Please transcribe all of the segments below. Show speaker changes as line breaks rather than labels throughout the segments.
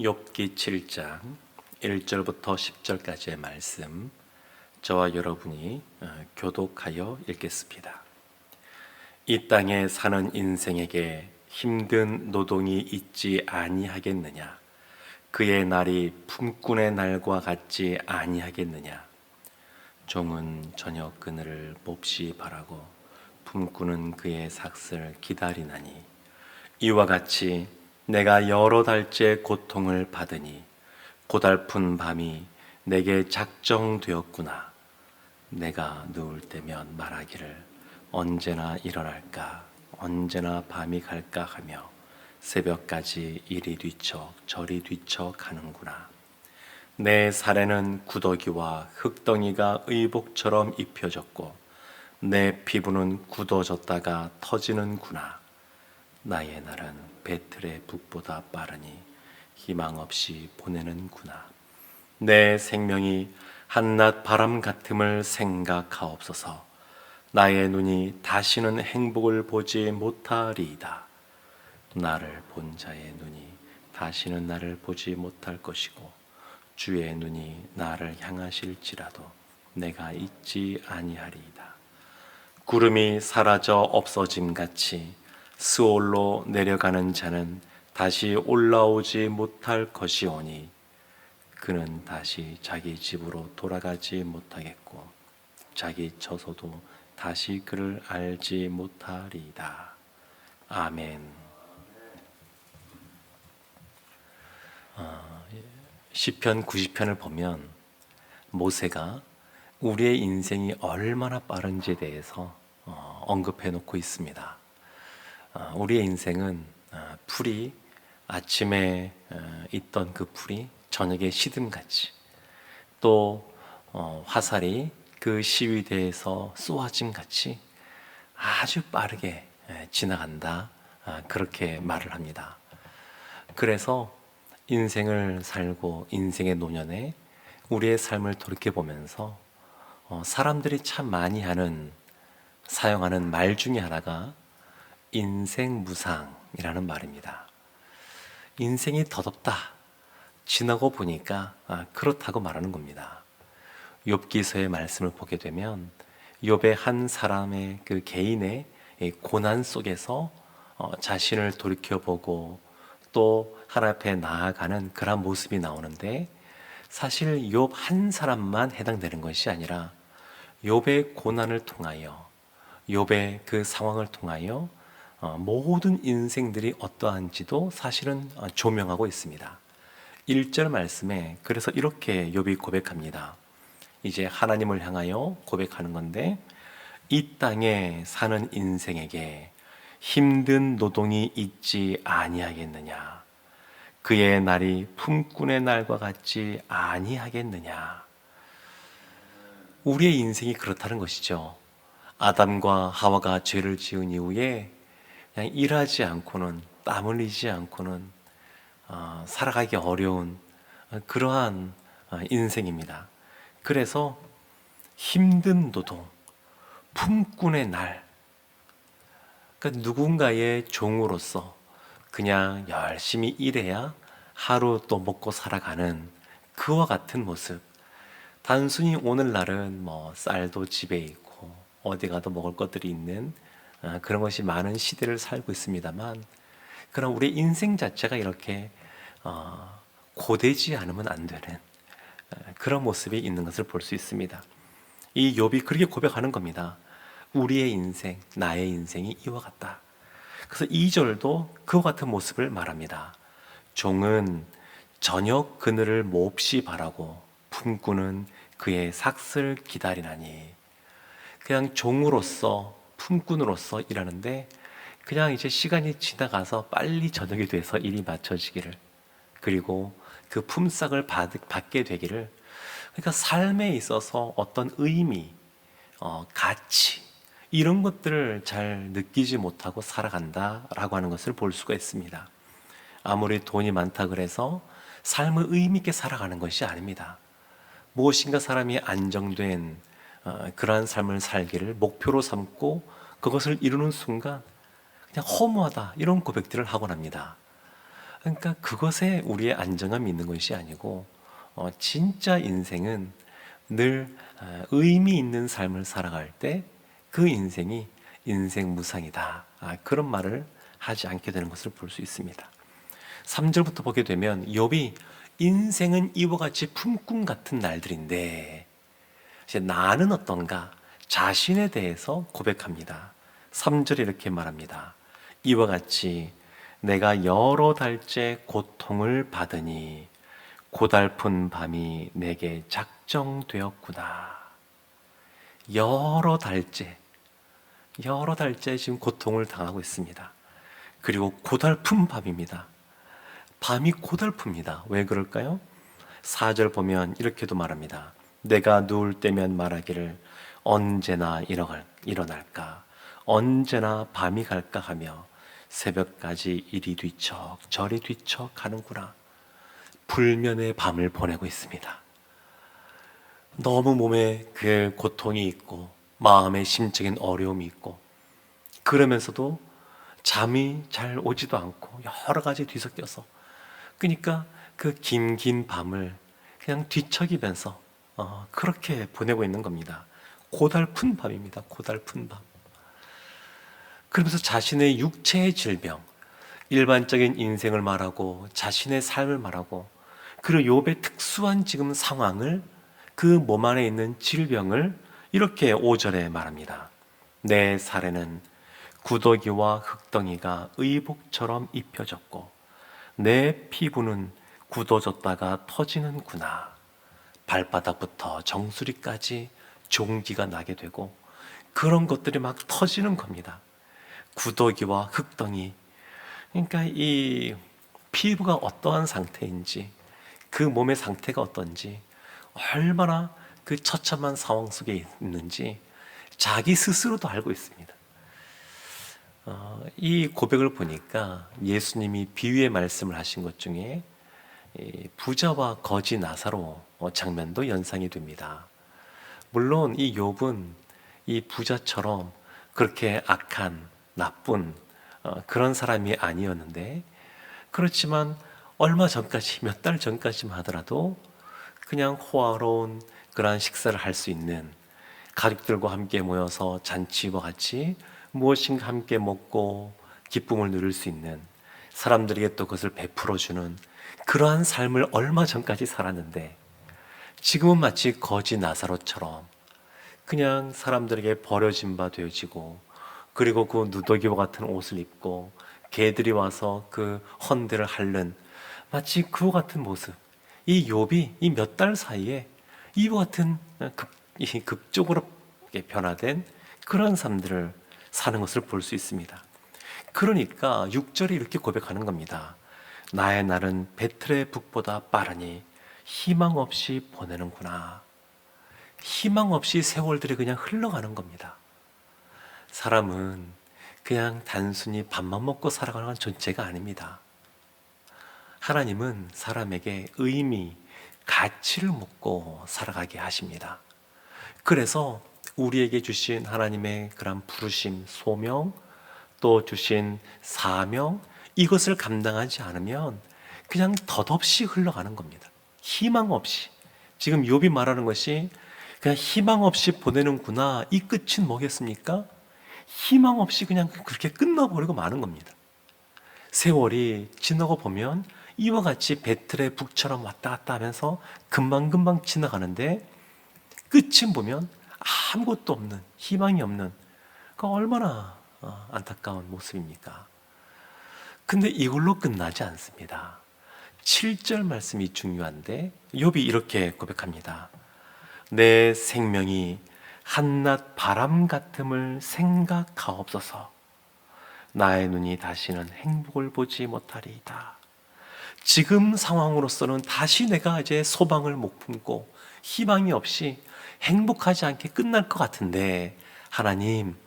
욥기 7장 1절부터 10절까지의 말씀, 저와 여러분이 교독하여 읽겠습니다. 이 땅에 사는 인생에게 힘든 노동이 있지 아니하겠느냐? 그의 날이 품꾼의 날과 같지 아니하겠느냐? 종은 저녁 그늘을 몹시 바라고 품꾼은 그의 삭슬 기다리나니, 이와 같이 내가 여러 달째 고통을 받으니 고달픈 밤이 내게 작정되었구나. 내가 누울 때면 말하기를 언제나 일어날까, 언제나 밤이 갈까 하며 새벽까지 이리 뒤척 저리 뒤척 가는구나. 내 살에는 구더기와 흙덩이가 의복처럼 입혀졌고 내 피부는 굳어졌다가 터지는구나. 나의 날은 배틀의 북보다 빠르니 희망 없이 보내는구나. 내 생명이 한낮 바람 같음을 생각하옵소서. 나의 눈이 다시는 행복을 보지 못하리이다. 나를 본 자의 눈이 다시는 나를 보지 못할 것이고 주의 눈이 나를 향하실지라도 내가 잊지 아니하리이다. 구름이 사라져 없어짐같이 스올로 내려가는 자는 다시 올라오지 못할 것이오니 그는 다시 자기 집으로 돌아가지 못하겠고 자기 처소도 다시 그를 알지 못하리이다. 아멘. 시편 90편을 보면 모세가 우리의 인생이 얼마나 빠른지에 대해서 언급해 놓고 있습니다. 우리의 인생은 풀이 아침에 있던 그 풀이 저녁에 시듬같이, 또 화살이 그 시위대에서 쏘아짐같이 아주 빠르게 지나간다, 그렇게 말을 합니다. 그래서 인생을 살고 인생의 노년에 우리의 삶을 돌이켜보면서 사람들이 참 많이 사용하는 말 중에 하나가 인생무상이라는 말입니다. 인생이 더덥다, 지나고 보니까 그렇다고 말하는 겁니다. 욥기서의 말씀을 보게 되면 욥의 한 사람의 그 개인의 고난 속에서 자신을 돌이켜보고 또 하나님 앞에 나아가는 그런 모습이 나오는데, 사실 욥 한 사람만 해당되는 것이 아니라 욥의 고난을 통하여, 욥의 그 상황을 통하여 모든 인생들이 어떠한지도 사실은 조명하고 있습니다. 1절 말씀에 그래서 이렇게 욥이 고백합니다. 이제 하나님을 향하여 고백하는 건데, 이 땅에 사는 인생에게 힘든 노동이 있지 아니하겠느냐? 그의 날이 품꾼의 날과 같지 아니하겠느냐? 우리의 인생이 그렇다는 것이죠. 아담과 하와가 죄를 지은 이후에 그냥 일하지 않고는, 땀 흘리지 않고는 살아가기 어려운 그러한 인생입니다. 그래서 힘든 노동, 품꾼의 날, 그러니까 누군가의 종으로서 그냥 열심히 일해야 하루 또 먹고 살아가는 그와 같은 모습. 단순히 오늘날은 쌀도 집에 있고 어디 가도 먹을 것들이 있는 그런 것이 많은 시대를 살고 있습니다만, 그럼 우리 인생 자체가 이렇게 고되지 않으면 안 되는 그런 모습이 있는 것을 볼 수 있습니다. 이 욥이 그렇게 고백하는 겁니다. 우리의 인생, 나의 인생이 이와 같다. 그래서 2절도 그와 같은 모습을 말합니다. 종은 저녁 그늘을 몹시 바라고 품꾼은 그의 삭슬 기다리나니. 그냥 종으로서, 품꾼으로서 일하는데 그냥 이제 시간이 지나가서 빨리 저녁이 돼서 일이 마쳐지기를, 그리고 그 품삯을 받게 되기를, 그러니까 삶에 있어서 어떤 의미, 가치, 이런 것들을 잘 느끼지 못하고 살아간다라고 하는 것을 볼 수가 있습니다. 아무리 돈이 많다 그래서 삶을 의미 있게 살아가는 것이 아닙니다. 무엇인가 사람이 안정된 그러한 삶을 살기를 목표로 삼고 그것을 이루는 순간 그냥 허무하다, 이런 고백들을 하곤 합니다. 그러니까 그것에 우리의 안정감이 있는 것이 아니고 진짜 인생은 늘 의미 있는 삶을 살아갈 때 그 인생이 인생 무상이다. 그런 말을 하지 않게 되는 것을 볼 수 있습니다. 3절부터 보게 되면 욥이 인생은 이와 같이 품꾼 같은 날들인데 이제 나는 어떤가 자신에 대해서 고백합니다. 3절에 이렇게 말합니다. 이와 같이 내가 여러 달째 고통을 받으니 고달픈 밤이 내게 작정되었구나. 여러 달째 지금 고통을 당하고 있습니다. 그리고 고달픈 밤입니다. 밤이 고달픕니다. 왜 그럴까요? 4절 보면 이렇게도 말합니다. 내가 누울 때면 말하기를 언제나 일어날까 언제나 밤이 갈까 하며 새벽까지 이리 뒤척 저리 뒤척 하는구나. 불면의 밤을 보내고 있습니다. 너무 몸에 그 고통이 있고 마음의 심적인 어려움이 있고 그러면서도 잠이 잘 오지도 않고 여러 가지 뒤섞여서 그러니까 그 긴 밤을 그냥 뒤척이면서 그렇게 보내고 있는 겁니다. 고달픈 밤입니다. 고달픈 밤. 그러면서 자신의 육체의 질병, 일반적인 인생을 말하고 자신의 삶을 말하고 그리고 욥의 특수한 지금 상황을 그 몸 안에 있는 질병을 이렇게 5절에 말합니다. 내 살에는 구더기와 흙덩이가 의복처럼 입혀졌고 내 피부는 굳어졌다가 터지는구나. 발바닥부터 정수리까지 종기가 나게 되고 그런 것들이 막 터지는 겁니다. 구더기와 흙덩이. 그러니까 이 피부가 어떠한 상태인지 그 몸의 상태가 어떤지 얼마나 그 처참한 상황 속에 있는지 자기 스스로도 알고 있습니다. 이 고백을 보니까 예수님이 비유의 말씀을 하신 것 중에 부자와 거지 나사로 장면도 연상이 됩니다. 물론 이 욥은 이 부자처럼 그렇게 악한 나쁜 그런 사람이 아니었는데 그렇지만 얼마 전까지 몇 달 전까지만 하더라도 그냥 호화로운 그러한 식사를 할 수 있는 가족들과 함께 모여서 잔치와 같이 무엇인가 함께 먹고 기쁨을 누릴 수 있는 사람들에게 또 그것을 베풀어주는 그러한 삶을 얼마 전까지 살았는데 지금은 마치 거지 나사로처럼 그냥 사람들에게 버려진 바 되어지고 그리고 그 누더기와 같은 옷을 입고 개들이 와서 그 헌대를 핥는 마치 그와 같은 모습. 이 욥이 이 몇 달 사이에 이와 같은 급적으로 변화된 그런 삶들을 사는 것을 볼 수 있습니다. 그러니까 6절에 이렇게 고백하는 겁니다. 나의 날은 배틀의 북보다 빠르니 희망 없이 보내는구나. 희망 없이 세월들이 그냥 흘러가는 겁니다. 사람은 그냥 단순히 밥만 먹고 살아가는 존재가 아닙니다. 하나님은 사람에게 의미, 가치를 묻고 살아가게 하십니다. 그래서 우리에게 주신 하나님의 그런 부르심, 소명, 또 주신 사명, 이것을 감당하지 않으면 그냥 덧없이 흘러가는 겁니다. 희망 없이. 지금 욥이 말하는 것이 그냥 희망 없이 보내는구나. 이 끝은 뭐겠습니까? 희망 없이 그냥 그렇게 끝나버리고 마는 겁니다. 세월이 지나고 보면 이와 같이 배틀의 북처럼 왔다 갔다 하면서 금방금방 지나가는데 끝은 보면 아무것도 없는, 희망이 없는, 그 얼마나 안타까운 모습입니까? 근데 이걸로 끝나지 않습니다. 7절 말씀이 중요한데 욥이 이렇게 고백합니다. 내 생명이 한낮 바람 같음을 생각하옵소서. 나의 눈이 다시는 행복을 보지 못하리이다. 지금 상황으로서는 다시 내가 이제 소망을 못 품고 희망이 없이 행복하지 않게 끝날 것 같은데 하나님,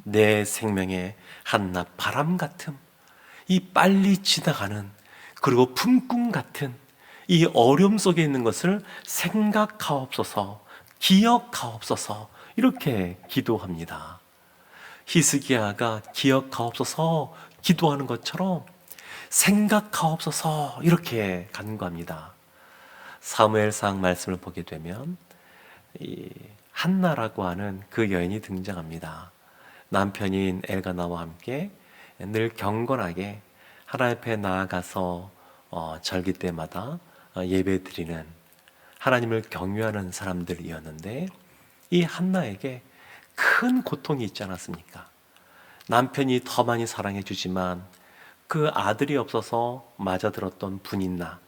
내 생명의 한낮 바람 같음, 이 빨리 지나가는 그리고 품꾼 같은 이 어려움 속에 있는 것을 생각하옵소서, 기억하옵소서 이렇게 기도합니다. 히스기야가 기억하옵소서 기도하는 것처럼 생각하옵소서 이렇게 간구합니다. 사무엘상 말씀을 보게 되면 이 한나라고 하는 그 여인이 등장합니다. 남편인 엘가나와 함께 늘 경건하게 하나님 앞에 나아가서 절기 때마다 예배 드리는, 하나님을 경외하는 사람들이었는데, 이 한나에게 큰 고통이 있지 않았습니까? 남편이 더 많이 사랑해 주지만 그 아들이 없어서 맞아들었던 분인나,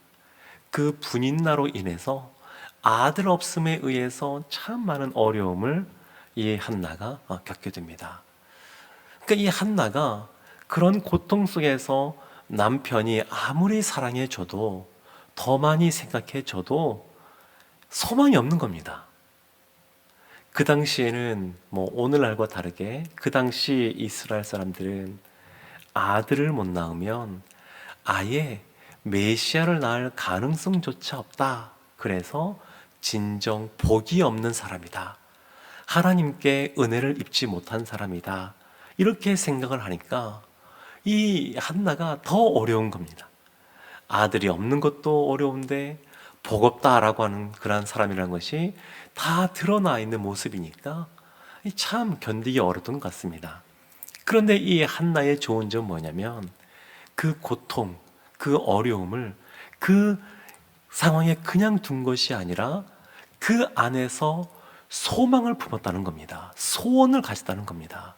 그 분인나로 인해서 아들 없음에 의해서 참 많은 어려움을 이 한나가 겪게 됩니다. 그러니까 이 한나가 그런 고통 속에서 남편이 아무리 사랑해 줘도, 더 많이 생각해 줘도 소망이 없는 겁니다. 그 당시에는 오늘날과 다르게 그 당시 이스라엘 사람들은 아들을 못 낳으면 아예 메시아를 낳을 가능성조차 없다. 그래서 진정 복이 없는 사람이다. 하나님께 은혜를 입지 못한 사람이다. 이렇게 생각을 하니까 이 한나가 더 어려운 겁니다. 아들이 없는 것도 어려운데 복 없다라고 하는 그런 사람이라는 것이 다 드러나 있는 모습이니까 참 견디기 어렵던 것 같습니다. 그런데 이 한나의 좋은 점은 뭐냐면 그 고통, 그 어려움을 그 상황에 그냥 둔 것이 아니라 그 안에서 소망을 품었다는 겁니다. 소원을 가졌다는 겁니다.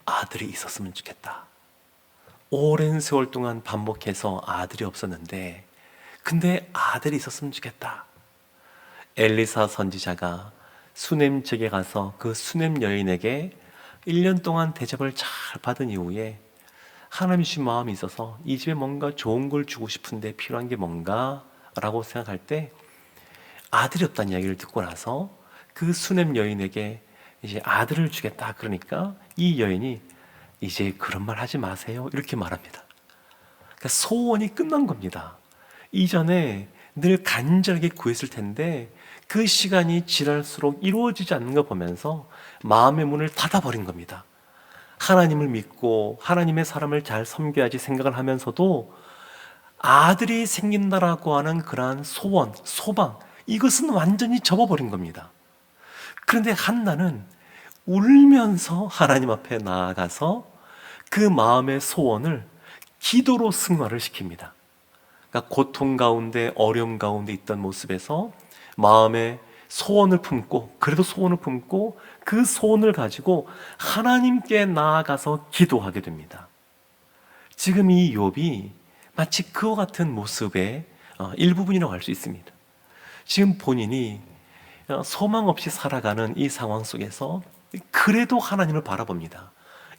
아들이 있었으면 좋겠다. 오랜 세월 동안 반복해서 아들이 없었는데, 근데 아들이 있었으면 좋겠다. 엘리사 선지자가 수넴 지역에 가서 그 수넴 여인에게 1년 동안 대접을 잘 받은 이후에 하나님 주신 마음이 있어서 이 집에 뭔가 좋은 걸 주고 싶은데 필요한 게 뭔가 라고 생각할 때 아들이 없다는 이야기를 듣고 나서 그 수넴 여인에게 이제 아들을 주겠다. 그러니까 이 여인이 이제 그런 말 하지 마세요 이렇게 말합니다. 그러니까 소원이 끝난 겁니다. 이전에 늘 간절하게 구했을 텐데 그 시간이 지날수록 이루어지지 않는 거 보면서 마음의 문을 닫아버린 겁니다. 하나님을 믿고 하나님의 사람을 잘 섬겨야지 생각을 하면서도 아들이 생긴다라고 하는 그러한 소원, 소망, 이것은 완전히 접어버린 겁니다. 그런데 한나는 울면서 하나님 앞에 나아가서 그 마음의 소원을 기도로 승화를 시킵니다. 그러니까 고통 가운데, 어려움 가운데 있던 모습에서 마음에 소원을 품고, 그래도 소원을 품고 그 소원을 가지고 하나님께 나아가서 기도하게 됩니다. 지금 이 욥이 마치 그와 같은 모습의 일부분이라고 할 수 있습니다. 지금 본인이 소망 없이 살아가는 이 상황 속에서 그래도 하나님을 바라봅니다.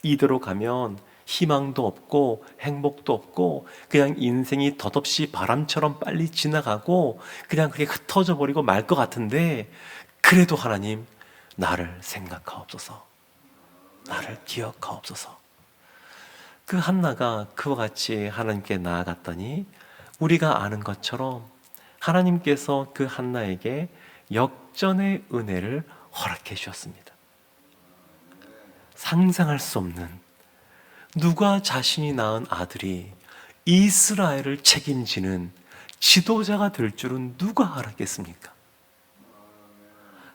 이대로 가면 희망도 없고 행복도 없고 그냥 인생이 덧없이 바람처럼 빨리 지나가고 그냥 그게 흩어져 버리고 말 것 같은데, 그래도 하나님 나를 생각하옵소서, 나를 기억하옵소서. 그 한나가 그와 같이 하나님께 나아갔더니 우리가 아는 것처럼 하나님께서 그 한나에게 역전의 은혜를 허락해 주셨습니다. 상상할 수 없는, 누가 자신이 낳은 아들이 이스라엘을 책임지는 지도자가 될 줄은 누가 알았겠습니까?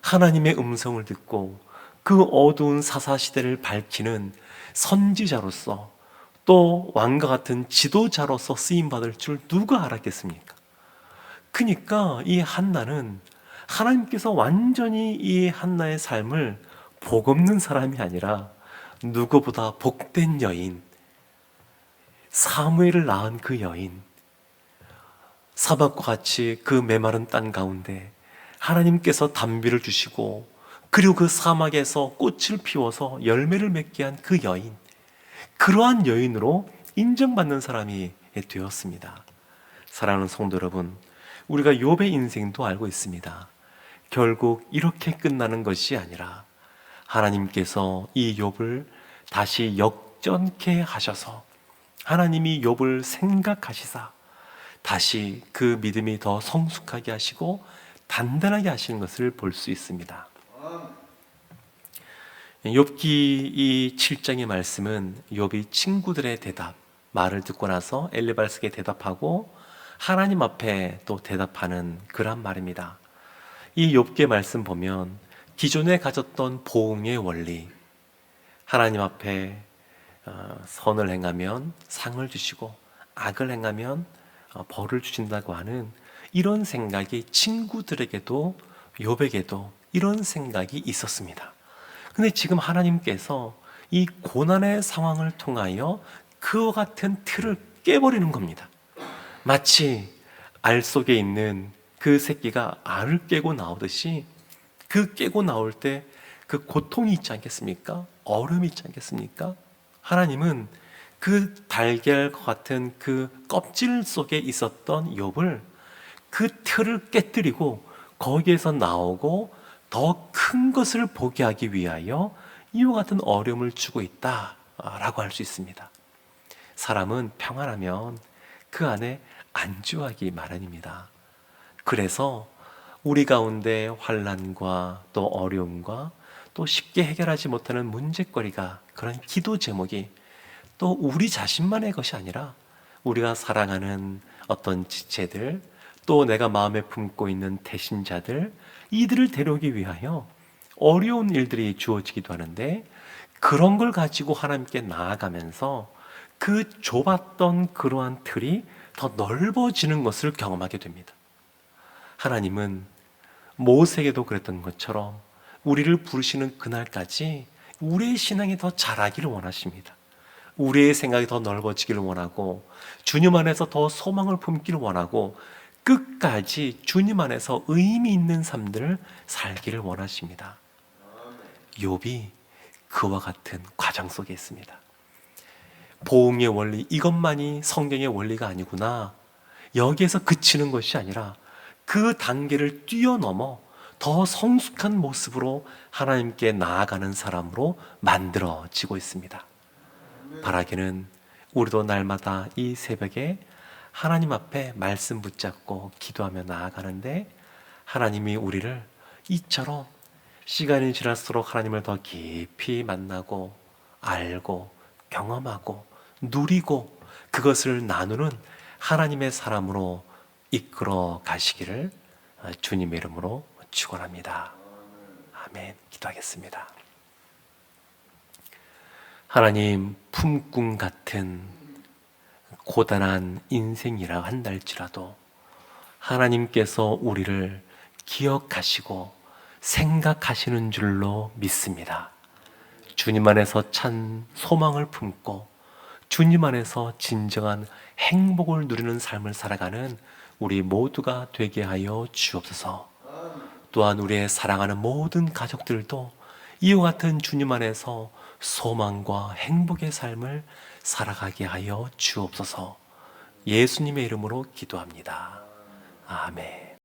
하나님의 음성을 듣고 그 어두운 사사시대를 밝히는 선지자로서 또 왕과 같은 지도자로서 쓰임받을 줄 누가 알았겠습니까? 그러니까 이 한나는 하나님께서 완전히 이 한나의 삶을 복 없는 사람이 아니라 누구보다 복된 여인, 사무엘을 낳은 그 여인, 사막과 같이 그 메마른 땅 가운데 하나님께서 단비를 주시고 그리고 그 사막에서 꽃을 피워서 열매를 맺게 한 그 여인, 그러한 여인으로 인정받는 사람이 되었습니다. 사랑하는 성도 여러분, 우리가 욥의 인생도 알고 있습니다. 결국 이렇게 끝나는 것이 아니라 하나님께서 이 욥을 다시 역전케 하셔서 하나님이 욥을 생각하시사 다시 그 믿음이 더 성숙하게 하시고 단단하게 하시는 것을 볼 수 있습니다. 욥기 이 7장의 말씀은 욥이 친구들의 대답, 말을 듣고 나서 엘리바스에게 대답하고 하나님 앞에 또 대답하는 그런 말입니다. 이 욥기의 말씀 보면 기존에 가졌던 보응의 원리, 하나님 앞에 선을 행하면 상을 주시고 악을 행하면 벌을 주신다고 하는 이런 생각이 친구들에게도 욥에게도 이런 생각이 있었습니다. 근데 지금 하나님께서 이 고난의 상황을 통하여 그와 같은 틀을 깨버리는 겁니다. 마치 알 속에 있는 그 새끼가 알을 깨고 나오듯이 그 깨고 나올 때 그 고통이 있지 않겠습니까? 얼음이 있지 않겠습니까? 하나님은 그 달걀과 같은 그 껍질 속에 있었던 욥을 그 틀을 깨뜨리고 거기에서 나오고 더 큰 것을 보게 하기 위하여 이와 같은 어려움을 주고 있다라고 할 수 있습니다. 사람은 평안하면 그 안에 안주하기 마련입니다. 그래서 우리 가운데 환난과 또 어려움과 또 쉽게 해결하지 못하는 문제거리가 그런 기도 제목이 또 우리 자신만의 것이 아니라 우리가 사랑하는 어떤 지체들 또 내가 마음에 품고 있는 대신자들 이들을 데려오기 위하여 어려운 일들이 주어지기도 하는데 그런 걸 가지고 하나님께 나아가면서 그 좁았던 그러한 틀이 더 넓어지는 것을 경험하게 됩니다. 하나님은 모세에게도 그랬던 것처럼 우리를 부르시는 그날까지 우리의 신앙이 더 자라기를 원하십니다. 우리의 생각이 더 넓어지기를 원하고 주님 안에서 더 소망을 품기를 원하고 끝까지 주님 안에서 의미 있는 삶들을 살기를 원하십니다. 욥이 그와 같은 과정 속에 있습니다. 보응의 원리, 이것만이 성경의 원리가 아니구나. 여기에서 그치는 것이 아니라 그 단계를 뛰어넘어 더 성숙한 모습으로 하나님께 나아가는 사람으로 만들어지고 있습니다. 바라기는 우리도 날마다 이 새벽에 하나님 앞에 말씀 붙잡고 기도하며 나아가는데 하나님이 우리를 이처럼 시간이 지날수록 하나님을 더 깊이 만나고 알고 경험하고 누리고 그것을 나누는 하나님의 사람으로 이끌어 가시기를 주님의 이름으로 축원합니다. 아멘. 기도하겠습니다. 하나님, 품꾼 같은 고단한 인생이라 한달지라도 하나님께서 우리를 기억하시고 생각하시는 줄로 믿습니다. 주님 안에서 찬 소망을 품고 주님 안에서 진정한 행복을 누리는 삶을 살아가는 우리 모두가 되게 하여 주옵소서. 또한 우리의 사랑하는 모든 가족들도 이와 같은 주님 안에서 소망과 행복의 삶을 살아가게 하여 주옵소서. 예수님의 이름으로 기도합니다. 아멘.